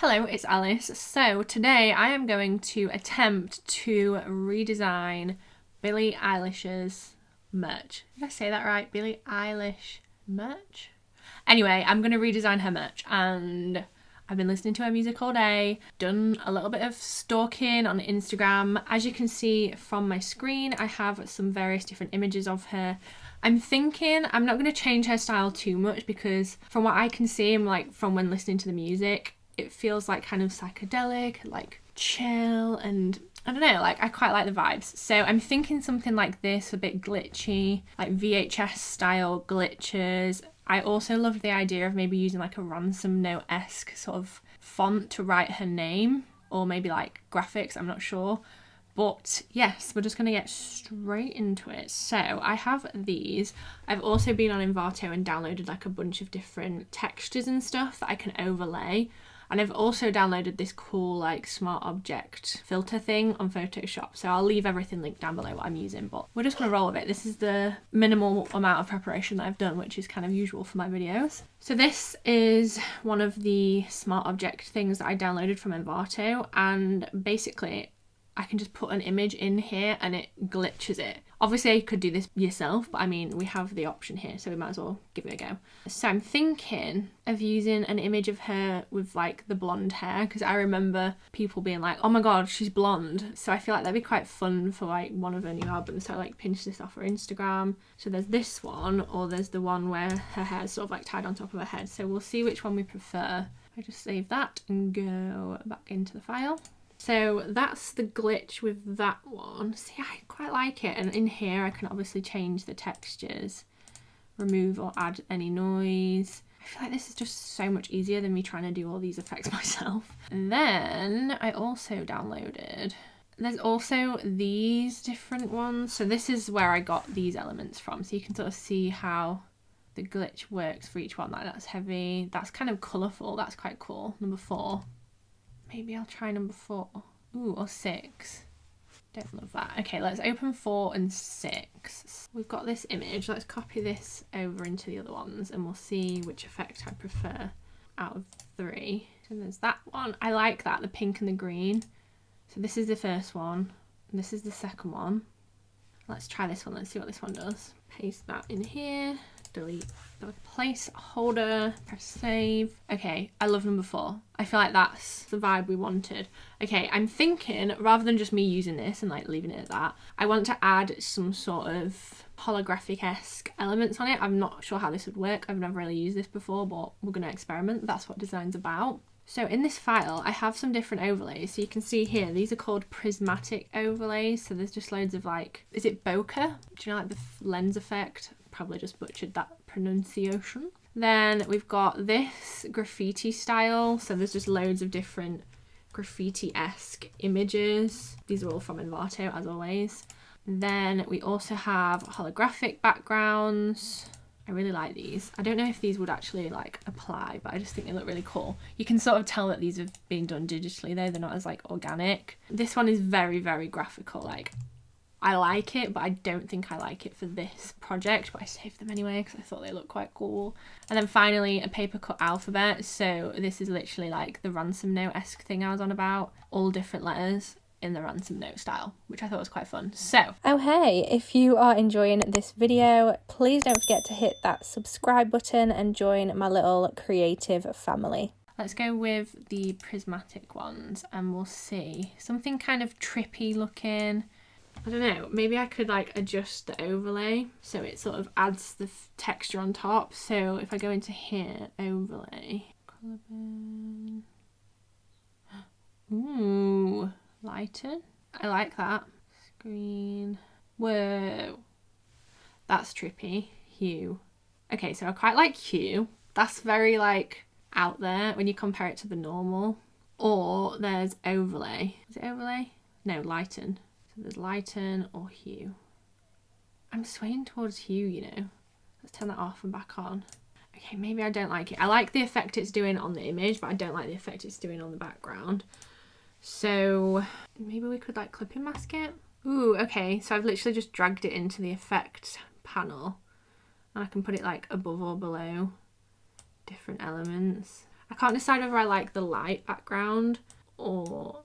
Hello, it's Alice. So today I am going to attempt to redesign Billie Eilish's merch. Did I say that right? Billie Eilish merch? Anyway, I'm going to redesign her merch and I've been listening to her music all day, done a little bit of stalking on Instagram. As you can see from my screen, I have some various different images of her. I'm thinking I'm not going to change her style too much because from what I can see, from when listening to the music, it feels like kind of psychedelic, like chill, and I don't know, I quite like the vibes. So I'm thinking something like this, a bit glitchy, like VHS style glitches. I also loved the idea of maybe using like a ransom note-esque sort of font to write her name, or maybe like graphics, I'm not sure. But yes, we're just going to get straight into it. So I have these. I've also been on Envato and downloaded like a bunch of different textures and stuff that I can overlay. And I've also downloaded this cool like smart object filter thing on Photoshop. So I'll leave everything linked down below what I'm using, but we're just going to roll with it. This is the minimal amount of preparation that I've done, which is kind of usual for my videos. So this is one of the smart object things that I downloaded from Envato, and basically I can just put an image in here and it glitches it. Obviously you could do this yourself, but I mean, we have the option here, so we might as well give it a go. So I'm thinking of using an image of her with like the blonde hair, because I remember people being like, oh my god, she's blonde. So I feel like that'd be quite fun for like one of her new albums. So I like pinch this off her Instagram. So there's this one, or there's the one where her hair's sort of like tied on top of her head. So we'll see which one we prefer. I just save that and go back into the file. So that's the glitch with that one. See, I quite like it. And in here, I can obviously change the textures, remove or add any noise. I feel like this is just so much easier than me trying to do all these effects myself. And then I also downloaded, there's also these different ones. So this is where I got these elements from. So you can sort of see how the glitch works for each one. Like that's heavy, that's kind of colourful. That's quite cool. Number 4. Maybe I'll try number 4. Ooh, or 6. Don't love that. Okay, let's open 4 and 6. We've got this image. Let's copy this over into the other ones and we'll see which effect I prefer out of 3. So there's that one. I like that, the pink and the green. So this is the first one. And this is the second one. Let's try this one. Let's see what this one does. Paste that in here. Delete the placeholder, press save. Okay, I love number 4. I feel like that's the vibe we wanted. Okay, I'm thinking rather than just me using this and like leaving it at that, I want to add some sort of holographic-esque elements on it. I'm not sure how this would work. I've never really used this before, but we're going to experiment. That's what design's about. So in this file, I have some different overlays. So you can see here, these are called prismatic overlays. So there's just loads of like, is it bokeh? Do you know like the lens effect? Probably just butchered that pronunciation. Then we've got this graffiti style. So there's just loads of different graffiti-esque images. These are all from Envato, as always. Then we also have holographic backgrounds. I really like these. I don't know if these would actually like apply, but I just think they look really cool. You can sort of tell that these have been done digitally though. They're not as like organic. This one is very, very graphical. Like I like it, but I don't think I like it for this project, but I saved them anyway because I thought they looked quite cool. And then finally a paper cut alphabet. So this is literally like the ransom note-esque thing I was on about. All different letters in the ransom note style, which I thought was quite fun. So, oh hey, if you are enjoying this video, please don't forget to hit that subscribe button and join my little creative family. Let's go with the prismatic ones and we'll see. Something kind of trippy looking. I don't know, maybe I could like adjust the overlay so it sort of adds the texture on top. So if I go into here, overlay, collarbone. Ooh, lighten. I like that. Screen. Whoa. That's trippy. Hue. Okay, so I quite like hue. That's very like out there when you compare it to the normal. Or there's overlay. Is it overlay? No, lighten. So there's lighten or hue. I'm swaying towards hue, you know. Let's turn that off and back on. Okay, maybe I don't like it. I like the effect it's doing on the image, but I don't like the effect it's doing on the background. So maybe we could like clip and mask it. Ooh, okay. So I've literally just dragged it into the effect panel and I can put it like above or below different elements. I can't decide whether I like the light background or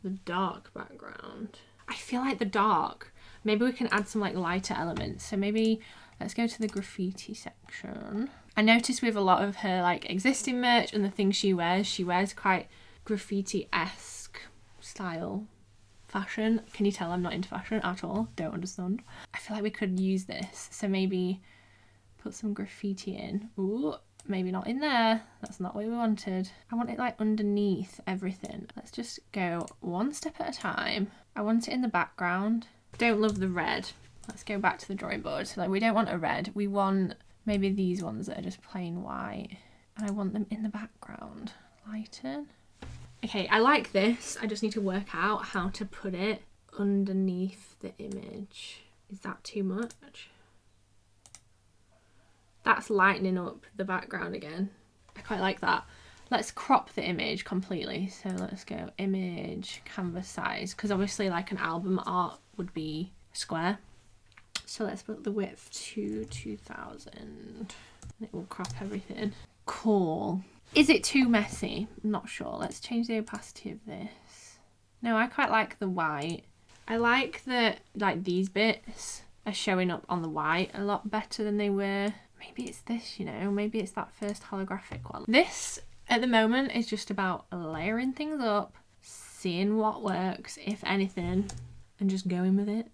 the dark background. I feel like the dark. Maybe we can add some like lighter elements. So maybe let's go to the graffiti section. I noticed with a lot of her like existing merch and the things she wears quite graffiti-esque style fashion. Can you tell I'm not into fashion at all? Don't understand. I feel like we could use this. So maybe put some graffiti in. Ooh, maybe not in there. That's not what we wanted. I want it like underneath everything. Let's just go one step at a time. I want it in the background. Don't love the red. Let's go back to the drawing board. So like we don't want a red. We want maybe these ones that are just plain white. And I want them in the background. Lighten. Okay, I like this. I just need to work out how to put it underneath the image. Is that too much? That's lightening up the background again. I quite like that. Let's crop the image completely. So let's go image, canvas size, because obviously like an album art would be square. So let's put the width to 2000. It will crop everything. Cool. Is it too messy? I'm not sure. Let's change the opacity of this. No, I quite like the white. I like that like these bits are showing up on the white a lot better than they were. Maybe it's this, you know, maybe it's that first holographic one. This at the moment is just about layering things up, seeing what works, if anything, and just going with it.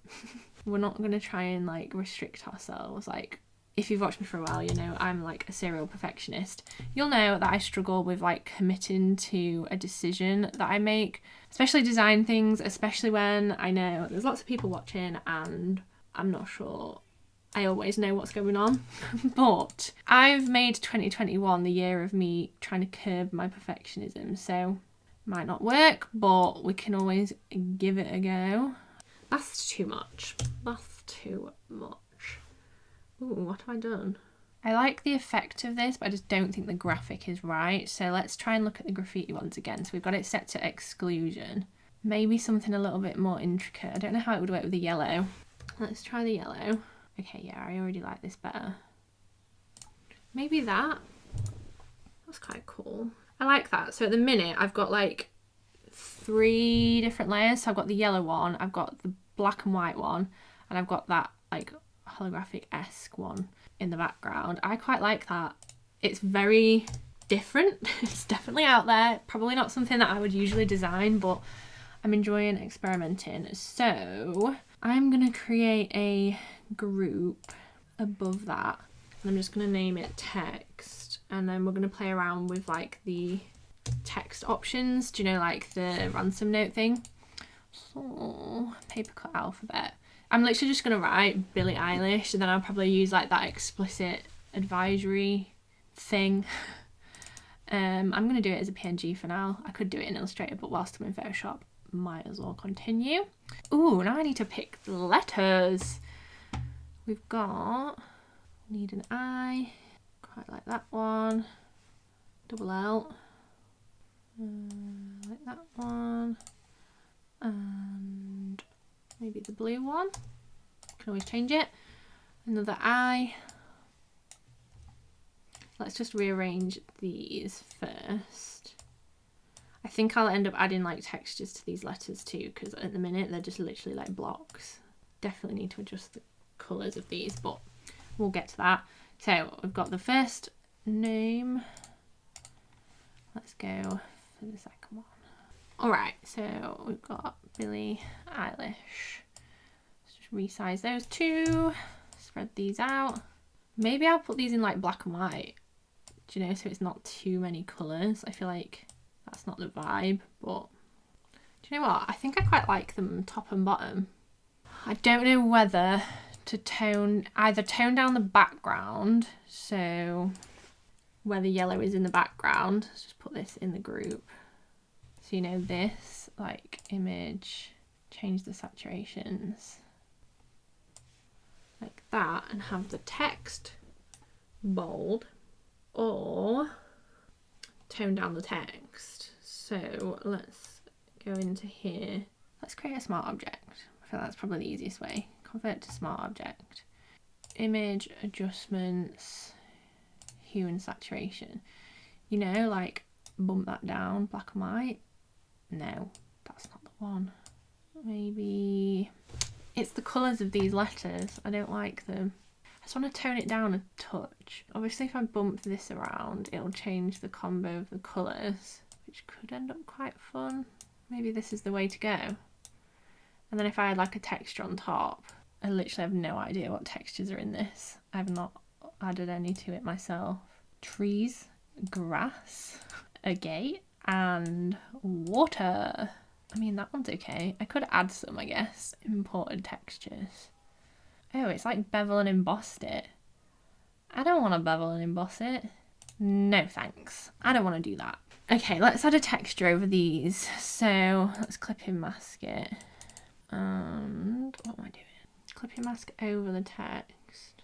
We're not going to try and like restrict ourselves. Like if you've watched me for a while, you know I'm like a serial perfectionist. You'll know that I struggle with like committing to a decision that I make, especially design things, especially when I know there's lots of people watching and I'm not sure I always know what's going on. But I've made 2021 the year of me trying to curb my perfectionism, so might not work, but we can always give it a go. That's too much. That's too much. Ooh, what have I done? I like the effect of this, but I just don't think the graphic is right. So let's try and look at the graffiti ones again. So we've got it set to exclusion. Maybe something a little bit more intricate. I don't know how it would work with the yellow. Let's try the yellow. Okay, yeah, I already like this better. Maybe that. That's quite cool. I like that. So at the minute, I've got like 3 different layers. So I've got the yellow one, I've got the black and white one, and I've got that like holographic-esque one in the background. I quite like that. It's very different. It's definitely out there. Probably not something that I would usually design, but I'm enjoying experimenting. So I'm gonna create a group above that, and I'm just gonna name it text, and then we're gonna play around with like the text options. Do you know, like the ransom note thing? So paper cut alphabet. I'm literally just gonna write Billie Eilish, and then I'll probably use like that explicit advisory thing. I'm gonna do it as a PNG for now. I could do it in Illustrator, but whilst I'm in Photoshop, might as well continue. Ooh, now I need to pick the letters. We've got, need an I, quite like that one, double L, like that one, and maybe the blue one, can always change it, another I. Let's just rearrange these first. I think I'll end up adding like textures to these letters too, because at the minute they're just literally like blocks. Definitely need to adjust the colours of these, but we'll get to that. So we've got the first name. Let's go for the second one. Alright, so we've got Billie Eilish. Let's just resize those 2, spread these out. Maybe I'll put these in like black and white, do you know, so it's not too many colours. I feel like that's not the vibe, but do you know what? I think I quite like them top and bottom. I don't know whether to either tone down the background, so where the yellow is in the background, let's just put this in the group. So you know this, like image, change the saturations like that, and have the text bold, or tone down the text. So let's go into here. Let's create a smart object. I feel that's probably the easiest way. Convert to smart object. Image adjustments, hue and saturation. You know, like bump that down, black and white. No, that's not the one. Maybe it's the colours of these letters. I don't like them. I just want to tone it down a touch. Obviously if I bump this around, it'll change the combo of the colours, which could end up quite fun. Maybe this is the way to go. And then if I had like a texture on top, I literally have no idea what textures are in this. I've not added any to it myself. Trees, grass, a gate, and water. I mean, that one's okay. I could add some, I guess, imported textures. Oh, it's like bevel and embossed it. I don't want to bevel and emboss it. No thanks. I don't want to do that. Okay, let's add a texture over these. So let's clipping mask it. And what am I doing? Clipping mask over the text.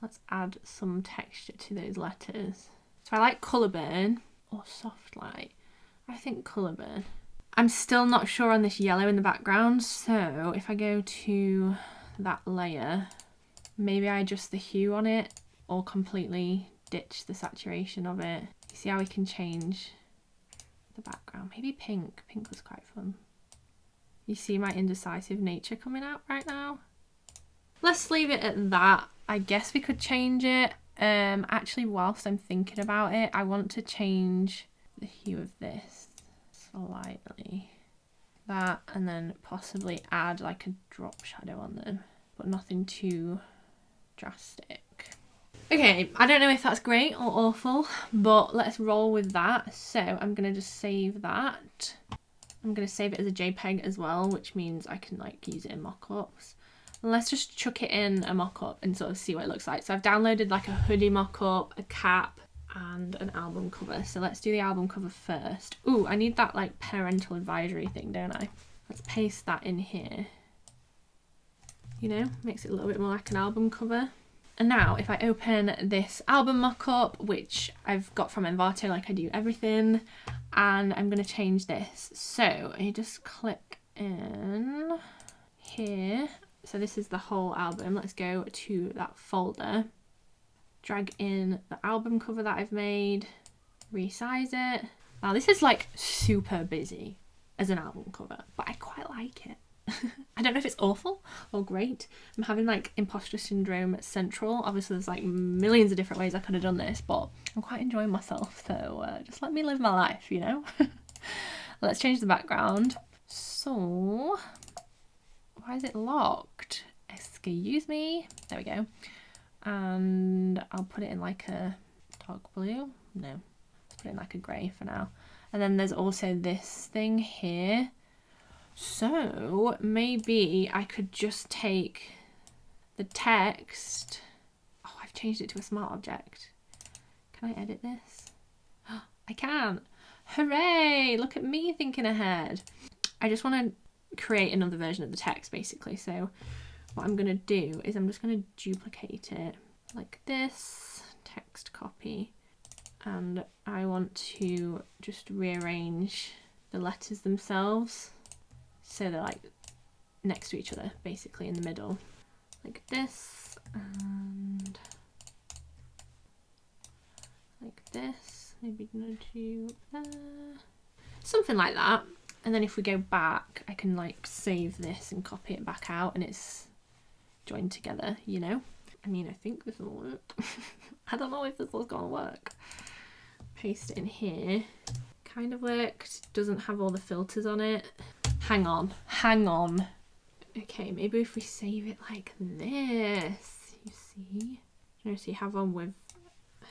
Let's add some texture to those letters. So I like colour burn or soft light. I think colour burn. I'm still not sure on this yellow in the background, so if I go to that layer, maybe I adjust the hue on it or completely ditch the saturation of it. You see how we can change the background? Maybe pink. Pink was quite fun. You see my indecisive nature coming out right now? Let's leave it at that. I guess we could change it. Actually, whilst I'm thinking about it, I want to change the hue of this slightly. That, and then possibly add like a drop shadow on them, but nothing too drastic. Okay, I don't know if that's great or awful, but let's roll with that. So I'm gonna just save that. I'm gonna save it as a JPEG as well, which means I can like use it in mock-ups. Let's just chuck it in a mock-up and sort of see what it looks like. So I've downloaded like a hoodie mock-up, a cap, and an album cover. So let's do the album cover first. Ooh, I need that like parental advisory thing, don't I? Let's paste that in here. You know, makes it a little bit more like an album cover. And now if I open this album mock-up, which I've got from Envato like I do everything, and I'm going to change this. So I just click in here. So this is the whole album. Let's go to that folder. Drag in the album cover that I've made, resize it. Now this is like super busy as an album cover, but I quite like it. I don't know if it's awful or great. I'm having like imposter syndrome central. Obviously there's like millions of different ways I could have done this, but I'm quite enjoying myself, so just let me live my life, you know. Let's change the background. So why is it locked? Excuse me. There we go. And I'll put it in like a dark blue. No, let's put it in like a grey for now. And then there's also this thing here. So maybe I could just take the text. Oh, I've changed it to a smart object. Can I edit this? I can. Hooray! Look at me thinking ahead. I just want to create another version of the text basically. So what I'm going to do is I'm just going to duplicate it like this, text copy, and I want to just rearrange the letters themselves so they're like next to each other, basically in the middle, like this, and like this, maybe gonna do something like that. And then if we go back, I can like save this and copy it back out and it's joined together, you know. I mean, I think this will work. I don't know if this is gonna work. Paste it in here. Kind of worked. Doesn't have all the filters on it. Hang on. Okay, maybe if we save it like this, you see? You know, so you have one with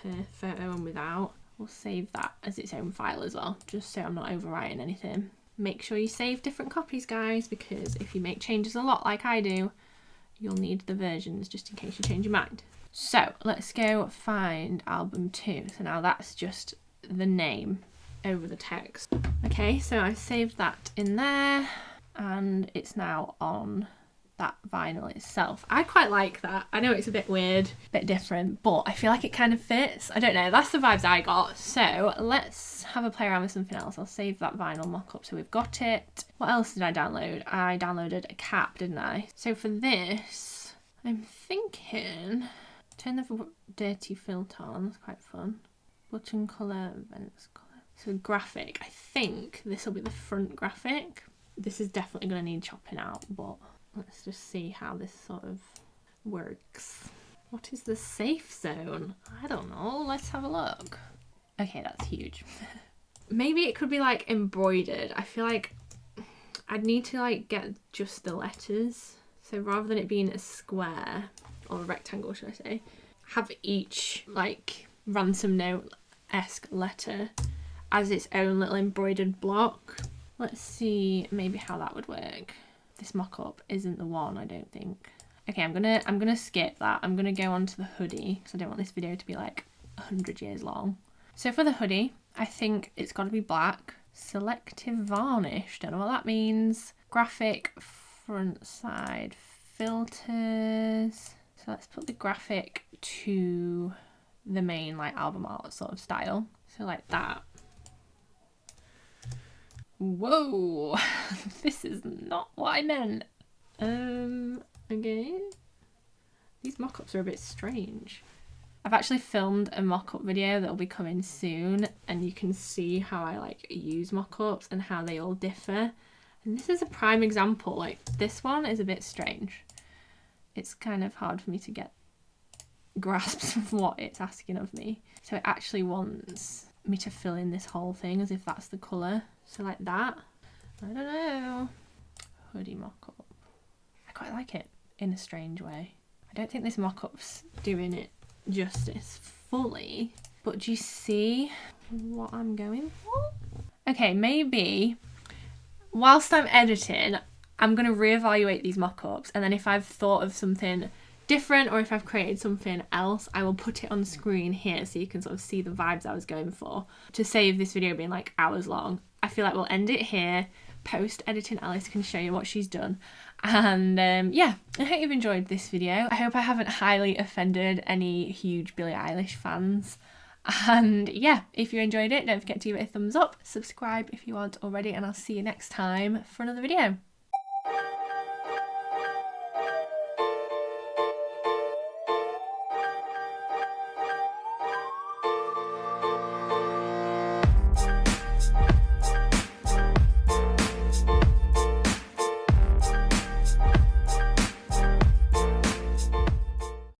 her photo and without. We'll save that as its own file as well, just so I'm not overwriting anything. Make sure you save different copies, guys, because if you make changes a lot like I do, you'll need the versions just in case you change your mind. So let's go find album 2. So now that's just the name over the text. Okay, so I've saved that in there and it's now on that vinyl itself. I quite like that. I know it's a bit weird, a bit different, but I feel like it kind of fits. I don't know, that's the vibes I got. So let's have a play around with something else. I'll save that vinyl mock-up so we've got it. What else did I download? I downloaded a cap, didn't I? So for this, I'm thinking, turn the dirty filter on, that's quite fun. button colour, events colour. So graphic, I think this will be the front graphic. This is definitely going to need chopping out, but let's just see how this sort of works. What is the safe zone? I don't know, let's have a look. Okay, that's huge. Maybe it could be like embroidered. I feel like I'd need to like get just the letters. So rather than it being a square, or a rectangle should I say, have each like ransom note-esque letter as its own little embroidered block. Let's see maybe how that would work. This mock-up isn't the one, I don't think. Okay, I'm gonna skip that. I'm gonna go on to the hoodie because I don't want this video to be like 100 years long. So for the hoodie, I think it's got to be black. Selective varnish, don't know what that means. Graphic front side filters. So let's put the graphic to the main like album art sort of style. So like that. Whoa, this is not what I meant. Okay. These mock-ups are a bit strange. I've actually filmed a mock-up video that'll be coming soon, and you can see how I like use mock-ups and how they all differ. And this is a prime example. Like this one is a bit strange. It's kind of hard for me to get grasps of what it's asking of me. So it actually wants me to fill in this whole thing as if that's the colour. So like that. I don't know. Hoodie mock-up. I quite like it in a strange way. I don't think this mock-up's doing it justice fully, but do you see what I'm going for? Okay, maybe whilst I'm editing, I'm going to reevaluate these mock-ups, and then if I've thought of something different or if I've created something else, I will put it on the screen here so you can sort of see the vibes I was going for, to save this video being like hours long. I feel like we'll end it here. Post editing Alice can show you what she's done, and yeah, I hope you've enjoyed this video. I hope I haven't highly offended any huge Billie Eilish fans, and yeah, if you enjoyed it, don't forget to give it a thumbs up, subscribe if you aren't already, and I'll see you next time for another video.